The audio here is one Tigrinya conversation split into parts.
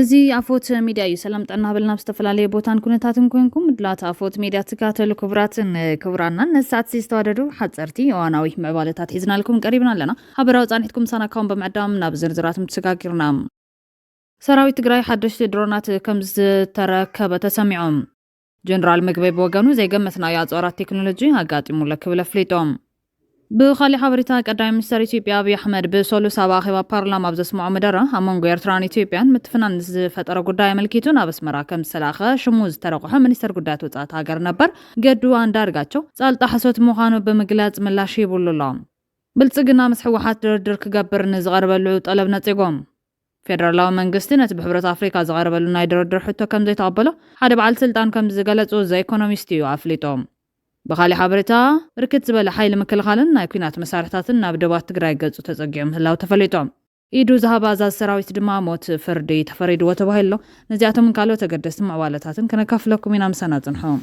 እዚ ኣፎት ሚድያ እዩ ሰላም ጠና ብልና ብዝተፈላለየ ቦታን ኩነታትን ኮንኩም ድላት ኣፎት ሚድያ ትካተሉ ክቡራትን ክቡራናን ነሳት ዝተዋደዱ ሓፀርቲ እዋናዊ ምዕባለታት ሒዝናልኩም ቀሪብና ኣለና ሓበራዊ ጻኒሕትኩም ሳናካውን በመዕዳም ናብ ዝርዝራት ምትሰጋጊርና ሰራዊት ትግራይ ሓደሽቲ ድሮናት ከም ዝተረከበ ተሰሚዖም ጀነራል ምግበይ ብወገኑ ዘይገመትናዮ ኣጽዋራት ቴክኖሎጂ ኣጋጢሙ ለክብል ኣፍሊጦም ብኻሊ ሓበሬታ ቀዳማይ ሚኒስትር ኢትዮጵያ አብይ አሕመድ በሶሉስ ኣብ ኣኼባ ፓርላማ ኣብ ዘስምዖ መደረ ኣብ መንጎ ኤርትራን ኢትዮጵያን ምትፍናን ዝፈጠረ ጉዳይ ኣመልኪቱ ናብ ኣስመራ ከም ዝሰላኸ ሽሙ ዝተረቑሐ ሚኒስትር ጉዳያት ወጻኢ ሃገር ነበር ገዱ አንዳርጋቸው ጻልጣ ሓሶት ምዃኑ ብምግላጽ ምላሽ ይብሉ ኣሎ ብልጽግና ምስ ሕወሓት ድርድር ክገብር ንዝቐርበሉ ጠለብ ነጺጎም ፌደራላዊ መንግስቲ ነቲ ብሕብረት ኣፍሪካ ዝቐርበሉ ናይ ድርድር ሕቶ ከም ዘይተቐበሎ ሓደ በዓል ስልጣን ከም ዝገለጹ ዘ ኢኮኖሚስት እዩ ኣፍሊጦም ብኻሊ ሓበሬታ ብርክት ዝበለ ሓይሊ ምክልኻልን ናይ ኩናት መሳርሕታትን ናብ ደባት ትግራይ ገጹ ተጸጊዑ ምህላው ተፈሊጦም ኢዱ ዝሃባ ኣዛዝ ሰራዊት ድማ ሞት ፍርዲ ተፈሪድዎ ተባሂሉ ነዚኣቶም ካልኦት ተገደስቲ ምዕባለታትን ከነካፍለኩም ኢና ምሳና ጽንሖም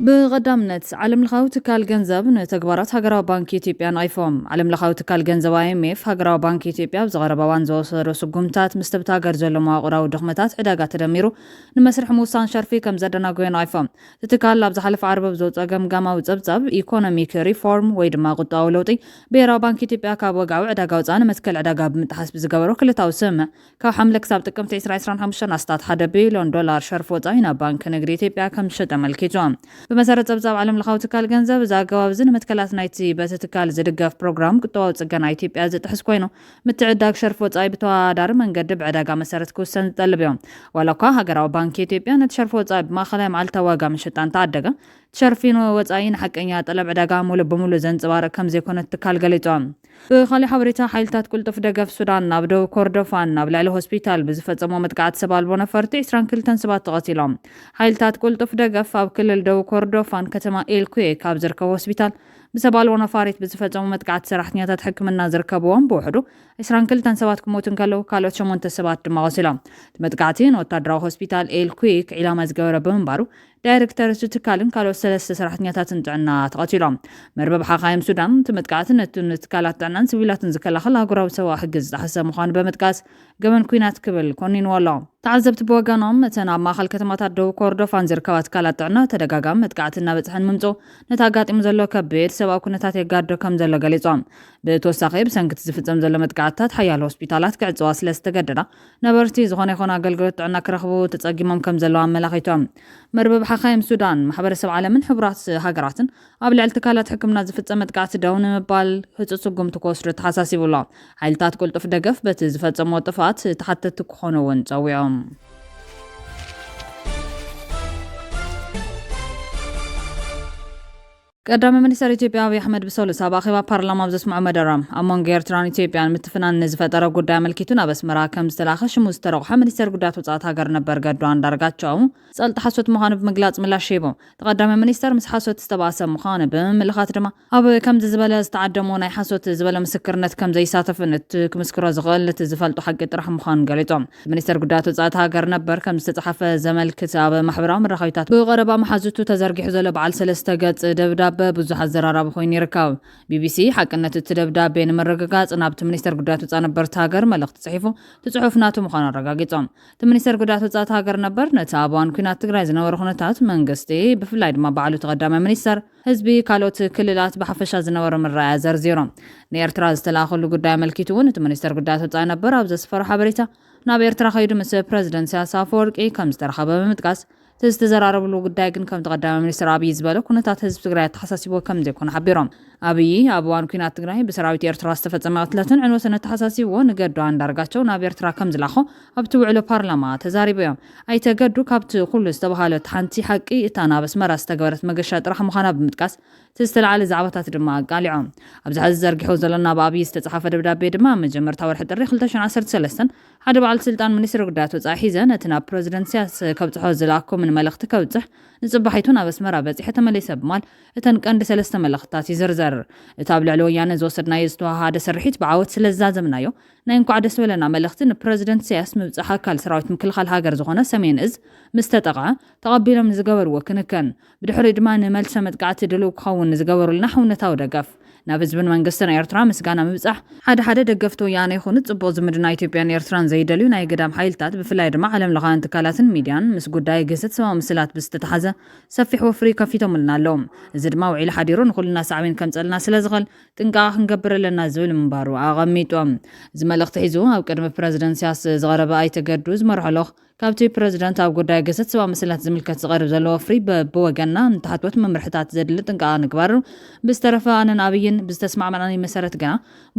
بقدامنت علم لخاو تكال جنزب نتجبرات هجرا بانك إثيوبيا نايفهم علم لخاو تكال جنزب IMF هجرا بانك إثيوبيا بزغرب وانزو صرو سقمتات مستبتاجر زلما قراو دخمتات عداقات تدميرو نمسرح موسان شرفي كم زدنا جوي نايفهم تتكال لابز حلف عرب بزوت أجم جما وزبزب إيكونوميك ريفورم ويد ما قط أولوتي بيرا بانك إثيوبيا كابو جاو عداقات أنا متكل عداقات متحسب زجبرو كل توسم كحملة كسب تكم تعيس رئيس حمشان أستاد $1 بليون شرفوت أينا بانك نجري إثيوبيا كم شت ملكيتهم بمسارة زبزب علم لخاو تكال جنزب زاقوا بزن متكلات نايتي بس تكال زدقف بروجرام كتوا تسجن إثيوبيا زت حسكوينو متعداك شرفوت أي بتوا دار من قدب عداقة مسارة كوسن تلبيهم ولو كا هجروا بانك إثيوبيا نتشرفوت أي بما خلا مع التواجع مشتان تعدقة تشرفينو وتأين حق إني أطلب عداقة مول بمول زن زوار كم زي كونت تكال قليتهم بخالي حوريتا حيلتات كل تفدقة في السودان نابدو كوردوفان نابل على هوسبيتال بزفت زمومت قاعد سبال بونفرتي إسران كل تنسبات تغطيلهم حيلتات كل تفدقة في كل الدو كوردوفان كتما إلكوي كاب زركا هوسبيتال بسبال ونفاريت بزفت زمومت قاعد سرحنيات تحكمنا زركبوهم بوحدو إسران كل تنسبات كموتن كلو كالو شمون تسبات دماغسلام تمتقعتين وتدراو هوسبيتال إلكويك إلى مزقورة بمبارو دايركتر تتكالم كالو سلسة سرحنيات تنتعنا تغطيلهم مربب حقايم سودان تمتقعتين نتكالات تعنان سبيلات نزكالا خلا قراو سوا حقز حسا مخان بمتقاس قمن كوينات كبل كونين والله تعذبت بوغانهم متنا ماخل كتمات دو كوردوفان زركوات كالات تعنا تدقاقام متقعتنا بتحن ممتو نتاقات إمزلو كبير سوا كونتات يقادو كم زلو قليزوام بتوساقي بسنكت زفتزم زلو متقعتات حيال هوسبيتالات كعزواس لستقدنا نبرتي زغوني خونا قلقلت عنا كرخبو تتقيمم كم زلو عملاخيتوام مربب حقايم سودان محبرسب عالمن حبرات هاقراتن قبل التكالات حكمنا زفتزم متقعت دون مبال هتسوقم تكوسر تحساسي بولا حيلتات كل تفدقف بتزفتزم وطفات تحت تكخونو ونسويهم قدام منستر إثيوبيا أبي أحمد بسولس أبا خيبا بارلما بزسمع مدرم أمون غيرتران إثيوبيا متفنان نزفتر قدام الكيتونا بس مراكم استلاخش مسترق منستر قدات وصات هاجر نبر قدوان درجاتشو سألت حسوت مخانب مقلاص ملا شيبو تقدم منستر مس حسوت استباسم مخانب ملخات رما أبو كم زبالة استعدموا ناي حسوت زبالة مسكرنت كم زي ساتفنت كمسكرة زغلت زفلتو حق طرح مخان قاليتهم منستر قدات وصات هاجر نبر كم استصحف زمل كتاب محبرام الرخيتات بغربا محزوتو تزرقي حزل بعل سلسته قط دبدا ببزح الزرارة بخوين يركاو BBC حقنا تتدبدا بين مرقاقات نابت منستر قدات وصات نبر تاقر ملغت تصحيفو تصحف ناتو مخان الرقاقيتهم تمنستر قدات وصات هاجر نبر نتابوان كنات تقراي زنور خونتات منقستي بفلايد ما بعلو تقدام منستر حزبي كالوت كللات بحفشا زنور من رأي زرزيرو نيرتراز تلاخلو قدام الكيتون تمنستر قدات وصات نبر أبزس فرح بريتا ناب إرترا خيدو مس بريزيدنت سياسة فورك كم استرخبا بمتقاس تزتزراربلو قدايقن كم تقدام منستر أبي يزبالو كونتات حزب تقراي تحساسيبو كم زيكون حبيرهم أبي أبوان كينات تقراي بسراويت إرترا استفتزم قتلتن عنو سنة تحساسيبو نقدو عن درقاتشو ناب إرترا كم زلاخو أبتوعلو بارلما تزاريبيهم أي تقدو كابت كل استبهالو تحنتي حقي إتانا بس مرة استقبرت مقشات رح مخانا بمتقاس تستل على زعبتات دما قالعهم أبزح الزرقحو زلنا بابي استتصحف دبدابي دما مجمر تاور حتى الريخ لتشن 10 حدا بعد سلطان منستر قدات وصاي حيزه نتنا بريزيدنت سياس كبصحو زلاكو من ملخت كبصح نصبحيتونا بس مرة بزح تمليسب مال اتن قند 3 ملختات يزرزر تابع لويان زوسدنا يستوا هذا سرحيت بعوت سلازازمنايو ناينكو عاد سولنا ملختن بريزيدنت سياس مبصحا كال سراويت مكلخال هاجر زغونه سمين از مستطقع تقبلهم زغبر وكنكن بدحر دمان ملسه متقعت دلو كون زغبر لنا حونتاو دقف ናብ ህዝብን መንግስትን ኤርትራ ምስጋና ምብጻሕ ሓደ ደገፍቶ ወያነ ይኹን ጽቡቕ ዝምድና ኢትዮጵያን ኤርትራን ዘይደልዩ ናይ ገዳም ሓይልታት ብፍላይ ድማ ዓለም ለኻውያን ትካላትን ሚድያን ምስ ጉዳይ ገሰት ሰብኣዊ ምስላት ብዝተተሓዘ ሰፊሕ ወፍሪ ከፊቶምልና ኣለዎም እዚ ድማ ውዒሉ ሓዲሩ ንኹልና ሳዕቤን ከምፀልና ስለዝኽእል ጥንቃቐ ክንገብር ኣለና ዝብል ምንባሩ ኣቐሚጦም እዚ መልእኽቲ ሒዙ ኣብ ቅድሚ ፕረዚደንት ኢሳያስ ዝቐረበ ኣይተገዱ ዝመርሖ ለኽ ካብቲ ፕረዚደንት ኣብ ጉዳይ ገሰት ሰብኣዊ ምስላት ዝምልከት ዝቐርብ ዘሎ ወፍሪ ብወገንና ንታሕትወት መምርሕታት ዘድሊ ጥንቃቐ ንግባር ብዝተረፈ ኣነን ኣብይን ብዝተስማዕማዕናኒ መሰረት ገና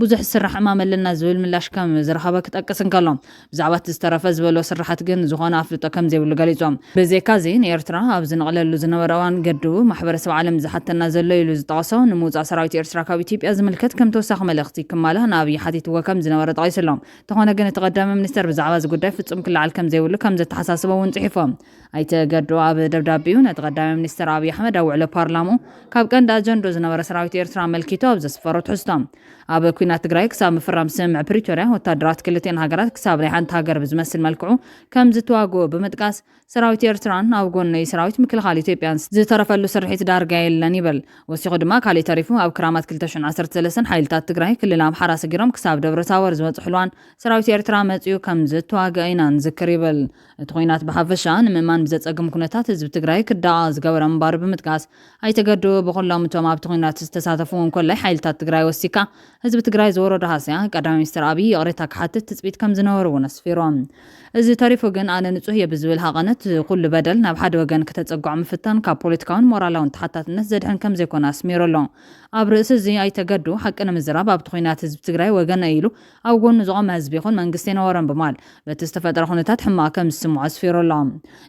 ብዙሕ ስራሕ ሕማም ኣለና ዝብል ምላሽ ከም ዝረኸበ ክጠቅስ እንከሎ ብዛዕባ ዝተረፈ ዝበሎ ስራሓት ግን ዝኾነ ኣፍልጦ ከም ዘይብሉ ገሊፆም ብዘይካዚ ንኤርትራ ኣብ ዝነቐለሉ ዝነበረ እዋን ገድቡ ማሕበረሰብ ዓለም ዝሓተና ዘሎ ኢሉ ዝጠቕሶ ንምውፃእ ሰራዊት ኤርትራ ካብ ኢትዮጵያ ዝምልከት ከም ተወሳኺ መልእኽቲ ክማልእ ንኣብይ ሓቲትዎ ከም ዝነበረ ጠቒሱሎም እንተኾነ ግን እቲ ቀዳሚ ሚኒስተር ብዛዕባ እዚ ጉዳይ ፍጹም ክለዓል ከም ዘይብሉ ከም ዘተሓሳስበው ጽሒፎም ኣይተገዱ ኣብ ደብዳቤኡ ነቲ ቀዳሚ ሚኒስተር ኣብይ ኣሕመድ ኣብ ውዕሎ ፓርላሙ ካብ ቀንዲ ኣጀንዳ ዝነበረ ሰራዊት ኤርትራ መልኪቶ ኣብ ዘስፈሮ ትሕዝቶም ኣብ ኩናት ትግራይ ክሳብ ምፍራም ስምምዕ ፕሪቶርያ ወታደራት ክልቲአን ሃገራት ክሳብ ናይ ሓንቲ ሃገር ብዝመስል መልክዑ ከም ዝተዋግኡ ብምጥቃስ ሰራዊት ኤርትራን ኣብ ጎኒ ሰራዊት ምክልኻል ኢትዮጵያን ዝተረፈሉ ስርሒት ዳርጋ የለን ይብል ወሲኹ ድማ ካሊእ ተሪፉ ኣብ ክራማት 2013 ሓይልታት ትግራይ ክልል ኣምሓራ ሰጊሮም ክሳብ ደብረ ታቦር ዝበፅሕሏን ሰራዊት ኤርትራ መፅኡ ከም ዝተዋግአ ኢና ንዝክር ይብል እቲ ኩናት ብሓፈሻ ንምእማን ብዘፀግም ኩነታት ህዝቢ ትግራይ ክዳቐ ዝገበረ ምንባሩ ብምጥቃስ ኣይተገዱ ብኩሎም እቶም ኣብቲ ኩናት ዝተሳተፉ እንኮላይ ሓይልታት ትግራይ ወሲካ ህዝቢ ትግራይ ዝወረዶ ሃስያ ቀዳሚ ሚኒስትር ኣብይ ቅሬታ ክሓትት ትፅቢት ከም ዝነበሩ እውን ኣስፊሮም እዚ ተሪፉ ግን ኣነ ንጹህ እየ ብዝብል ሃቐነት ኩሉ በደል ናብ ሓደ ወገን ከተፀጓዕ ምፍታን ካብ ፖለቲካውን ሞራላውን ተሓታትነት ዘድሕን ከም ዘይኮነ ኣስሚሩ ኣሎ ኣብ ርእሲ እዚ ኣይተገዱ ሓቂ ንምዝራብ ኣብቲ ኩናት ህዝቢ ትግራይ ወገን ኢሉ ኣብ ጎኑ ዝቆመ ህዝቢ ይኹን መንግስቲ ይነበረን ብማል በቲ ዝተፈጠረ ኩነታት ሕማቕ ከም ዝስምዖ ኣስፊሩ ኣሎ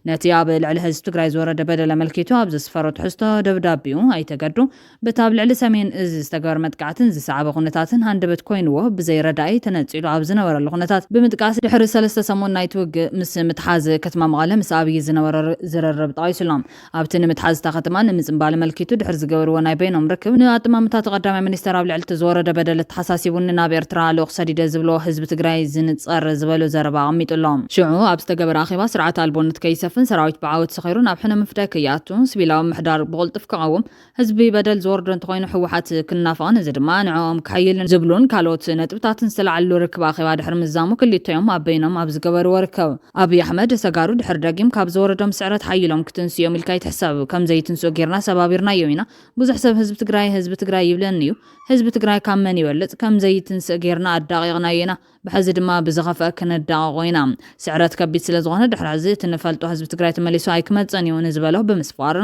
ነቲ ኣብ ልዕሊ ህዝቢ ትግራይ ዝወረደ በደል ኣመልኪቱ ኣብ ዘስፈሮ ትሕዝቶ ደብዳቤኡ ኣይተገዱ በቲ ኣብ ልዕሊ ሰሜን እዚ ዝተገበረ መጥቃዕትን ዝሰዓበ ኩነታትን ሃንደበት ኮይንዎ ብዘይረዳኢ ተነፂሉ ኣብ ዝነበረሉ ኩነታት ብምጥቃስ ድሕሪ 3 ሰሙን ናይ ትውግእ ምስ ምትሓዝ ከተማ መቐለ ምስ ኣብይ ዝነበረ ዝረርብ ጠቒሱሎም ኣብቲ ንምትሓዝ እታ ከተማ ንምፅምባል መልኪቱ ድሕሪ ዝገበርዎ ናይ በይኖም ርክብ ንኣጥማምታት ቀዳማይ ሚኒስተር ኣብ ልዕሊ ዝወረደ በደል ተሓሳሲቡኒ ናብ ኤርትራ ልኡኽ ሰዲደ ዝብሎ ህዝቢ ትግራይ ዝንፀር ዝበሉ ዘረባ ኣቐሚጡሎም ሽዑ ኣብ ዝተገበረ ኣኼባ ስርዓት ኣልቦነት ከይሰፍን ሰራዊት ብዓወት ሰኺሩ ናብ ሕነ ምፍታይ ከይኣቱ ሲቪላዊ ምሕዳር ብቕልጡፍ ክቐውም ህዝቢ በደል ዝወርዶ እንተኮይኑ ሕወሓት ክናፈቕን እዚ ድማ ንዕኦም ክሓይልን ዝብሉን ካልኦት ነጥብታትን ዝተለዓሉ ርክብ ኣኼባ ድሕሪ ምዛሙ ክልቲኦም ኣብ በይኖም ኣብ ዝገበርዎ ርከብ ኣብይ ኣሕመድ ሰጋሩ ድሕሪ ደጊም ካብ ዝወረዶም ስዕረት ሓይሎም ክትንስዮም ኢልካ ይትሕሰብ ከም ዘይትንስኦ ጌርና ሰባቢርናዮ ኢና ብዙሕ ሰብ ህዝቢ ትግራይ ይብለን እዩ ህዝቢ ትግራይ ካብ መን ይበልፅ ከም ዘይትንስእ ጌርና ኣዳቂቕናዮ ኢና ብሕዚ ድማ ብዝኸፍአ ክነዳቕቆ ኢና ስዕረት ከቢድ ስለ ዝኾነ ድሕሪ ሕዚ እቲ ንፈልጦ ህዝቢ ትግራይ ተመሊሱ ኣይክመፀን እዩ ንዝበሎ ብምስፋር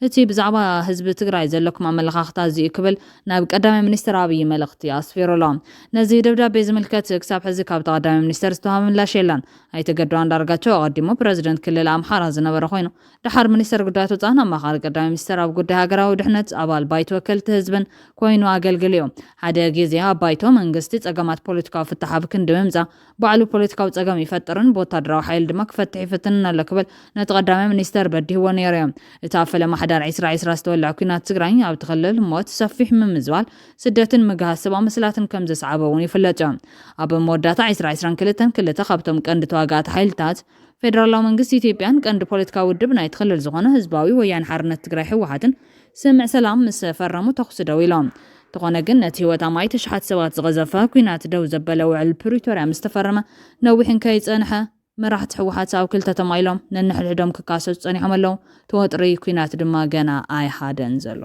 እቲ ብዛዕባ ህዝቢ ትግራይ ዘለኩም ኣመለኻኽታ እዚኡ ክብል ናብ ቀዳማይ ሚኒስትር ኣብይ መልእኽቲ ኣስፊሩሎም ነዚ ደብዳቤ ዝምልከት ክሳብ ሕዚ ካብ ቀዳማይ ሚኒስትር ዝተዋሃበ ምላሽ የለን ኣይተገዱ አንዳርጋቸው ቀዲሞ ፕረዚደንት ክልል ኣምሓራ ዝነበረ ኮይኑ ድሓር ሚኒስትር ጉዳያት ወፃኢን ኣማኻሪ ቀዳማይ ሚኒስትር ኣብ ጉዳይ ሃገራዊ ድሕነት ኣባል ባይቶ ወከልቲ ህዝብን ኮይኑ ኣገልግል እዩ ሓደ ግዜ ኣብ ባይቶ መንግስቲ ፀገማት ፖለቲካዊ ፍትሕ ኣብ ክንዲ ምምፃእ ባዕሉ ፖለቲካዊ ፀገም ይፈጥርን ብወታደራዊ ሓይል ድማ ክፈትሕ ይፍትንን ኣሎ ክብል ነቲ ቀዳማይ ሚኒስተር በዲህዎ ነይሩ እዮም እቲ ኣብ ፈለማ ሓዳር 2020 ዝተወልዐ ኩናት ትግራይ ኣብ ትኽልል ሞት ሰፊሕ ምምዝባል ስደትን ምግሃዝ ሰብኣዊ ምስላትን ከም ዘስዓበ እውን ይፍለጥ ኣብ መወዳእታ 2022 ክልተ ካብቶም ቀንዲ ተዋጋእቲ ሓይልታት ፌደራላዊ መንግስቲ ኢትዮጵያን ቀንዲ ፖለቲካዊ ውድብ ናይ ትኽልል ዝኾነ ህዝባዊ ወያነ ሓርነት ትግራይ ሕወሓትን ስምዕ ሰላም ምስ ፈረሙ ተኹስ ደው ኢሎም ተኾነ ግን ነቲ ህይወት ኣማይ ተሽሓት ሰባት ዝቐዘፈ ኩናት ደው ዘበለ ውዕል ፕሪቶርያ ምስ ተፈረመ ነዊሕን ከይፀንሐ መራሕቲ ሕወሓት ኣብ ክልተ ተማኢሎም ነንሕድሕዶም ክካሰሱ ፀኒሖም ኣለዉ ተወጥሪ ኩናት ድማ ገና ኣይሓደን ዘሎ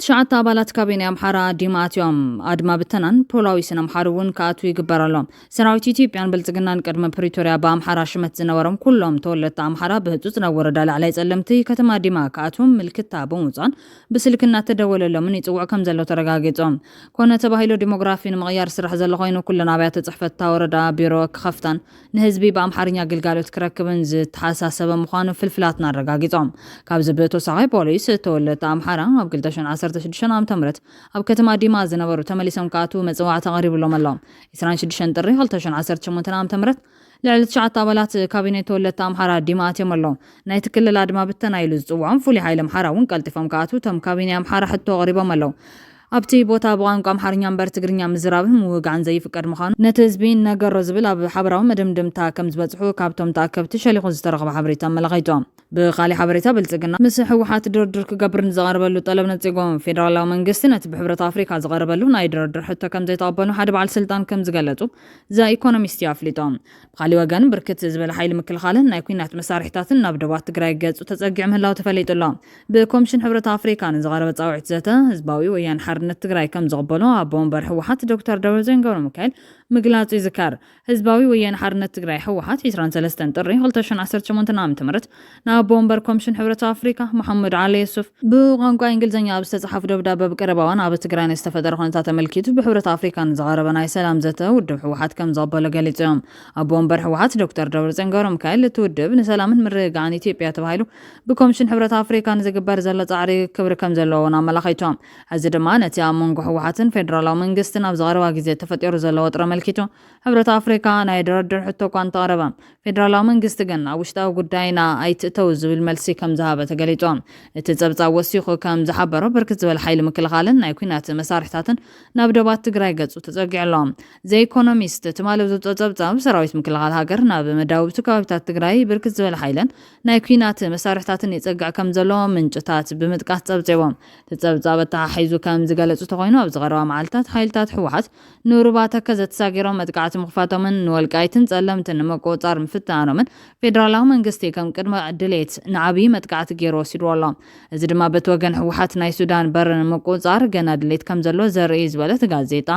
ትሽዓተ ኣባላት ካቢነ ኣምሓራ ዲማትዮም ኣድማ ብተናን ፖላዊስን ኣምሓሩውን ከኣትው ይግበረሎም ሰራዊት ኢትዮጵያን ብልጽግናን ቅድመ ፕሪቶርያ በኣምሓራ ሽመት ዝነበሮም ኩሎም ተወለድቲ ኣምሓራ ብህፁፅ ናብ ወረዳ ላዕላይ ጸለምቲ ከተማ ዲማ ከኣትዎም ምልክታ ብምውፃን ብስልክና ተደወለሎምን ይጽውዕ ከም ዘሎ ተረጋጊጾም ኮነ ተባሂሉ ዲሞግራፊ ንምቕያር ስራሕ ዘሎ ኮይኑ ኩለን ኣብያተ ጽሕፈት ወረዳ ቢሮ ክኸፍታን ንህዝቢ በኣምሓርኛ ግልጋሎት ክረክብን ዝተሓሳሰበ ምዃኑ ፍልፍላትና ኣረጋጊጾም ካብዚ ብተወሳኺ ፖሊስ ተወለድቲ ኣምሓራ ኣብ 2016 ዓ.ም ኣብ ከተማ ዲማ ዝነበሩ ተመሊሶም ከኣትው መጽዋዕቲ ተቐሪብሎም ኣሎ 26 ጥሪ 2018 ዓ.ም ልዕሊ 9 ኣባላት ካቢነ ተወለድቲ ኣምሓራ ዲማ ኣትዮም ኣለዉ ናይቲ ክልል ኣድማ ብተና ኢሉ ዝጽውዖም ፍሉይ ሓይሊ ኣምሓራ እውን ቀልጢፎም ከኣትው እቶም ካቢነ ኣምሓራ ሕቶ ቀሪቦም ኣለዉ ኣብቲ ቦታ ብቋንቋ ኣምሓርኛ እምበር ትግርኛ ምዝራብን ምውጋዕን ዘይፍቀድ ምዃኑ ነቲ ህዝቢ ነገሮ ዝብል ኣብ ሓበራዊ መደምደምታ ከም ዝበፅሑ ካብቶም ተኣከብቲ ሸሊኹ ዝተረኸበ ሓበሬታ ኣመላኺቶም። ብኻሊእ ሓበሬታ ብልጽግና ምስ ህወሓት ድርድር ክገብር ንዝቐረበሉ ጠለብ ነፂጎም ፌደራላዊ መንግስቲ ነቲ ብሕብረት ኣፍሪካ ዝቐረበሉ ናይ ድርድር ሕቶ ከም ዘይተቐበሉ ሓደ በዓል ስልጣን ከም ዝገለጹ ዘኢኮኖሚስት ኣፍሊጦም። ብኻሊእ ወገን ብርክት ዝበለ ሓይሊ ምክልኻልን ናይ ኩናት መሳርሒታትን ናብ ደባት ትግራይ ገጹ ተጸጊዑ ምህላው ተፈሊጡ ኣሎ። ብኮሚሽን ሕብረት ኣፍሪካ ንዝቐረበ ጻውዒት ዘተ ህዝባዊ ወያነ ሓርነት ትግራይ ከም ዘቕበሎ ኣቦ ወንበር ህወሓት ዶክተር ደብረጽዮን ገብረሚካኤል ምግላጹ ይዝከር። ህዝባዊ ወያነ ሓርነት ትግራይ ህወሓት 23 ጥሪ 2018 ዓ.ም ናብ ወንበር ኮሚሽን ሕብረት ኣፍሪካ መሐመድ ዓሊ ዩሱፍ ብቋንቋ እንግሊዝኛ ኣብ ዝተጻሕፈ ደብዳቤ ብቀረባውን ኣብ ትግራይ ዝተፈጠረ ኩነታት ተመልኪቱ ብሕብረት ኣፍሪካ ንዝቐረበ ናይ ሰላም ዘተ ውድብ ህወሓት ከም ዘቕበሎ ገሊጾም። ኣቦ ወንበር ህወሓት ዶክተር ደብረጽዮን ገብረሚካኤል እቲ ውድብ ንሰላምን ምርግጋዕን ኢትዮጵያ ተባሂሉ ብኮሚሽን ሕብረት ኣፍሪካ ንዝግበር ዘሎ ጻዕሪ ክብሪ ከም ዘለዎን ኣመላኺቶም። እዚ ድማ ነቲ ኣብ መንጎ ህወሓትን ፌደራላዊ መንግስትን ኣብ ዝቐረባ ግዜ ተፈጢሩ ዘሎ ወጥረ መልኪቱ ሕብረት ኣፍሪካ ናይ ድርድር ሕቶ እኳ እንተቕረበ ፌደራላዊ መንግስቲ ግን ኣብ ውሽጣዊ ጉዳይና ኣይትእተው ዝብል መልሲ ከም ዝሃበ ተገሊጾም። እቲ ጸብጻብ ወሲኹ ከም ዝሓበሮ ብርክት ዝበለ ሓይሊ ምክልኻልን ናይ ኩናት መሳርሒታትን ናብ ደባት ትግራይ ገጹ ተጸጊዕሎም። ዘኢኮኖሚስት ትማሊ ዝወጾ ጸብጻብ ሰራዊት ምክልኻል ሃገር ናብ መዳውብቲ ከባቢታት ትግራይ ብርክት ዝበለ ሓይልን ናይ ኩናት መሳርሒታትን ይጸግዕ ከም ዘሎ ምንጭታት ብምጥቃስ ጸብጺቦም። እቲ ጸብጻብ ኣተሓሒዙ ከም ዝገለጹ ተኾይኑ ኣብ ዝቐረባ መዓልትታት ሓይልታት ህወሓት ንሩባ ተከዘ ተሳጊሮም መጥቃዕቲ ምኽፋቶምን ንወልቃይትን ጸለምትን ንምቁፅጻር ምፍታኖምን ፌደራላዊ መንግስቲ ከም ቅድመ ድሌት ንዓብዪ መጥቃዕቲ ገይሩ ወሲድዎ ኣሎ። እዚ ድማ በቲ ወገን ህወሓት ናይ ሱዳን በር ንምቁፅጻር ገና ድሌት ከም ዘሎ ዘርኢ ዝበለት ጋዜጣ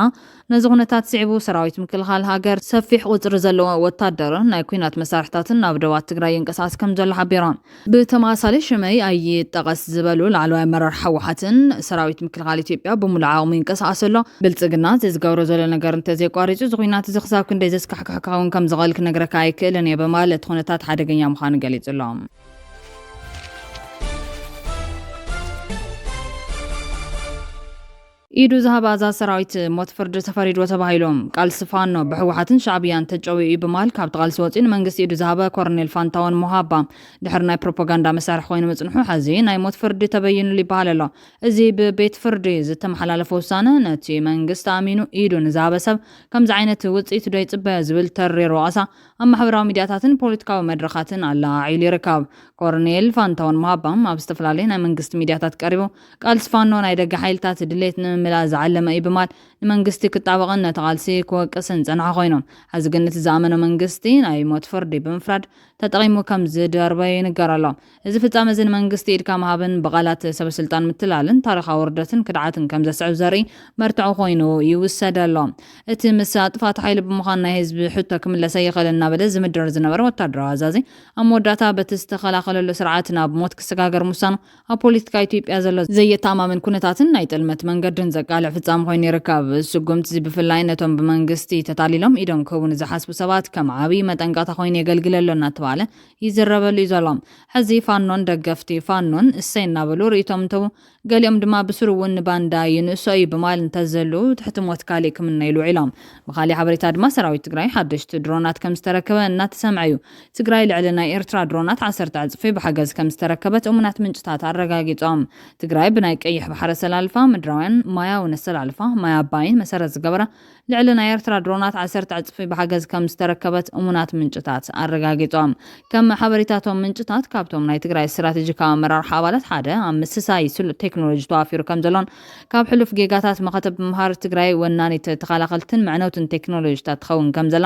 ነዚ ኩነታት ስዒቡ ሰራዊት ምክልኻል ሃገር ሰፊሕ ቁፅሪ ዘለዎ ወታደርን ናይ ኩናት መሳርሒታትን ናብ ደባት ትግራይ ይንቀሳቐስ ከም ዘሎ ሓቢሮም። ብተመሳሳሊ ሽመይ ኣይጠቐስ ዝበሉ ላዕለዋይ ኣመራርሓ ህወሓትን ሰራዊት ምክልኻል ኢትዮጵያ ብሙሉእ ዓቕሙ ይንቀሳቐስ ኣሎ። ብልጽግና ዝገብሮ ዘሎ ነገር እንተዘይቋሪጹ እዚ ኩናት እዚ ክሳብ ክንደይ ዘስካሕክሕ ክኸውን ከም ዝኽእል ክነግረካ ኣይክእልን እየ በማለት ኩነታት ሓደገኛ ምዃኑ ገሊጹሎም። ኢዱ ዝሃባ ኣዛዝ ሰራዊት ሞት ፍርዲ ተፈሪድዎ ተባሂሎም ቃልሲ ፋኖ ብህወሓትን ሻዕብያን ተጨዊኡ ብማል ካብቲ ቃልሲ ወፂን መንግስቲ ኢዱ ዝሃበ ኮርኔል ፋንታውን ሞሃባ ድሕሪ ናይ ፕሮፓጋንዳ መሳርሒ ኮይኑ መፅንሑ ሕዚ ናይ ሞት ፍርዲ ተበይኑሉ ይበሃል ኣሎ። እዚ ብቤት ፍርዲ ዝተመሓላለፈ ውሳነ ነቲ መንግስቲ ኣሚኑ ኢዱ ንዝሃበ ሰብ ከምዚ ዓይነት ውፅኢት ዶ ይፅበዮ ዝብል ተሪር ወቀሳ ኣብ ማሕበራዊ ሚድያታትን ፖለቲካዊ መድረኻትን ኣላዒሉ ይርከብ። ኮርኔል ፋንታውን ሞሃባ ኣብ ዝተፈላለዩ ናይ መንግስቲ ሚድያታት ቀሪቡ ቃልሲ ፋኖ ናይ ደገ ሓይልታት ድሌት ምላ ዝዓለመ እዩ ብማል ንመንግስቲ ክጣበቕን ነቲ ቃልሲ ክወቅስን ፀንሐ ኮይኖም ሕዚ ግን እቲ ዝኣመነ መንግስቲ ናይ ሞት ፍርዲ ብምፍራድ ተጠቒሙ ከም ዝደርበ ይንገር ኣሎ። እዚ ፍጻመ እዚ ንመንግስቲ ኢድካ ምሃብን ብቓላት ሰበስልጣን ምትላልን ታሪኻዊ ውርደትን ክድዓትን ከም ዘስዕብ ዘርኢ መርትዖ ኮይኑ ይውሰድ ኣሎ። እቲ ምስ ኣጥፋት ሓይሊ ብምዃን ናይ ህዝቢ ሕቶ ክምለሰ ይኽእል እናበለ ዝምድር ዝነበረ ወታደራዊ ኣዛዚ ኣብ መወዳእታ በቲ ዝተኸላኸለሉ ስርዓት ናብ ሞት ክሰጋገር ምሳኑ ኣብ ፖለቲካ ኢትዮጵያ ዘሎ ዘየተኣማምን ኩነታትን ናይ ጥልመት መንገድን ዘቃልዕ ፍጻመ ኮይኑ ይርከብ። ስጉምቲ እዚ ብፍላይ ነቶም ብመንግስቲ ተታሊሎም ኢዶም ክውን ዝሓስቡ ሰባት ከም ዓብዪ መጠንቀቕታ ኮይኑ የገልግለሎ እናተባሃለ ይዝረበሉ እዩ ዘሎ። ሕዚ ፋኖን ደገፍቲ ፋኖን እሰይ እናበሉ ርእቶም እንተው ገሊኦም ድማ ብስሩ እውን ንባንዳ ይንእሶ እዩ ብማል እንተዘሉ ትሕቲ ሞት ካሊእ ክምነ ኢሉ ዒሎም። ብኻሊእ ሓበሬታ ድማ ሰራዊት ትግራይ ሓደሽቲ ድሮናት ከም ዝተረከበ እናተሰምዐ እዩ። ትግራይ ልዕሊ ናይ ኤርትራ ድሮናት 10 ዕፅፊ ብሓገዝ ከም ዝተረከበት እሙናት ምንጭታት ኣረጋጊጾም። ትግራይ ብናይ ቀይሕ ባሕሪ ኣሰላልፋ ምድራውያን ማያውን ኣሰላልፋ ማይ ኣባይን መሰረት ዝገበረ ልዕሊ ናይ ኤርትራ ድሮናት 10 ዕፅፊ ብሓገዝ ከም ዝተረከበት እሙናት ምንጭታት ኣረጋጊጾም። ከም ሓበሬታቶም ምንጭታት ካብቶም ናይ ትግራይ ስትራቴጂካዊ ኣመራርሓ ኣባላት ሓደ ኣብ ምስሳይ ስሉጥ ቴክኖሎጂ ተዋፊሩ ከም ዘሎን ካብ ሕሉፍ ጌጋታት መኸተብ ምምሃር ትግራይ ወናኒት ተኸላኸልትን መዕነውትን ቴክኖሎጂታት ትኸውን ከም ዘላ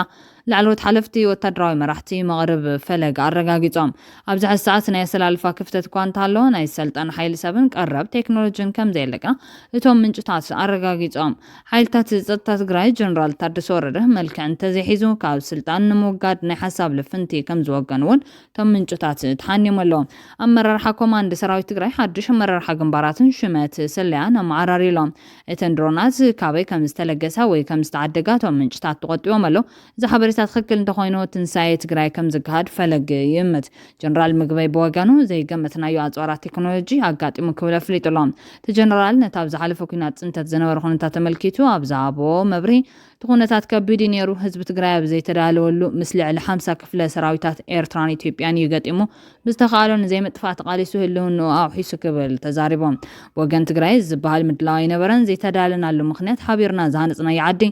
ላዕለዎት ሓለፍቲ ወታደራዊ መራሕቲ መቕረብ ፈለግ ኣረጋጊጾም። ኣብዚ ሕዚ ሰዓት ናይ ኣሰላልፋ ክፍተት እኳ እንተሃለወ ናይ ሰልጣን ሓይሊ ሰብን ቀረብ ቴክኖሎጂን ከም ዘየለቅና እቶም ምንጭታት ኣረጋጊጾም። ሓይልታት ጸጥታ ትግራይ ጀነራል ታደሰ ወረደ መልክዕ እንተዘይሒዙ ካብ ስልጣን ንምውጋድ ናይ ሓሳብ ልፍንቲ ከም ዝወገን እውን እቶም ምንጭታት ተሓኒሙ ኣለዎም። ኣመራርሓ ኮማንድ ሰራዊት ትግራይ ሓድሽ ኣመራርሓ ግንባራትን ሽመት ሰለያን ኣመዓራሪሎም እተን ድሮናት ካበይ ከም ዝተለገሳ ወይ ከም ዝተዓደጋ እቶም ምንጭታት ተቆጢቦም ኣሎ። እዚ ሓበሬታ ኩነታት ክክል እንተኮይኑ ትንሳኤ ትግራይ ከም ዝካሃድ ፈለግ ይምት ጀነራል ምግበይ በወጋኑ ዘይገመትናዮ ኣጽዋራት ቴክኖሎጂ ኣጋጢሙ ክብለ ፍሊጡሎም ጀነራል ነታ ኣብ ዝሓለፈ ኩናት ጽንተት ዝነበረ ኩነታት ተመልኪቱ ኣብ ዛቦ መብሪ ትኩነታት ከቢድ ነይሩ ህዝቢ ትግራይ ኣብ ዘይተዳለወሉ ምስ ልዕሊ 50 ክፍለ ሰራዊታት ኤርትራን ኢትዮጵያን ይገጢሙ ብዝተኻኣሎን ዘይምጥፋእ ተቃሊሱ ህልውኑ ኣውሒሱ ክብል ተዛሪቦም ወገን ትግራይ ዝበሃል ምድላው ይነበረን ዘይተዳለናሉ ምክንያት ሓቢርና ዝሃንጽና ይዓዲ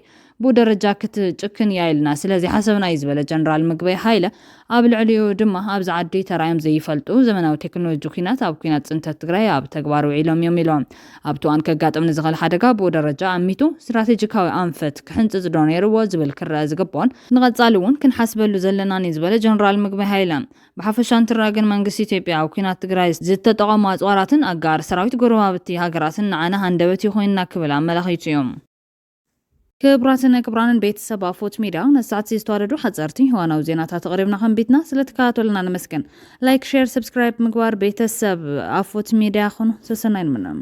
ብደረጃ ክትጭክን ያይልና ስለዚ ሓሰብና ይዝበለ ጀነራል ምግበይ ሃይለ ኣብ ልዕሊኡ ድማ ኣብ ዝዓዲ ተራዮም ዘይፈልጡ ዘመናዊ ቴክኖሎጂ ኩናት ኣብ ኩናት ጽንተት ትግራይ ኣብ ተግባር ውዒሎም እዮም ኢሎም ኣብ ትዋን ከጋጥም ንዝኽእል ሓደጋ ብደረጃ ኣሚቱ ስትራቴጂካዊ ኣንፈት ክሕንጽጽ ዶ ነይርዎ ዝብል ክረአ ዝግባኦን ንቐጻሊ እውን ክንሓስበሉ ዘለናን ዝብለ ጀነራል ምግበይ ሃይለ ብሓፈሻ እንትራግን መንግስቲ ኢትዮጵያ ኣብ ኩናት ትግራይ ዝተጠቐሙ ኣጽዋራትን ኣጋር ሰራዊት ጎረባብቲ ሃገራትን ንዓና ሃንደበት ይኮይንና ክብል ኣመላኺቱ እዮም ክብራንን ቤተሰብ ኣፎት ሚዲያ ነሳዓት ዝተዋደዱ ሓጸርቲ ህዋናዊ ዜናታት ተቕሪብና ከንቢትና ስለተከታተሉና ነመስገን ላይክ ሼር ሰብስክራይብ ምግባር ቤተሰብ ኣፎት ሚዲያ ኹኑ ሰሰናይን ምንም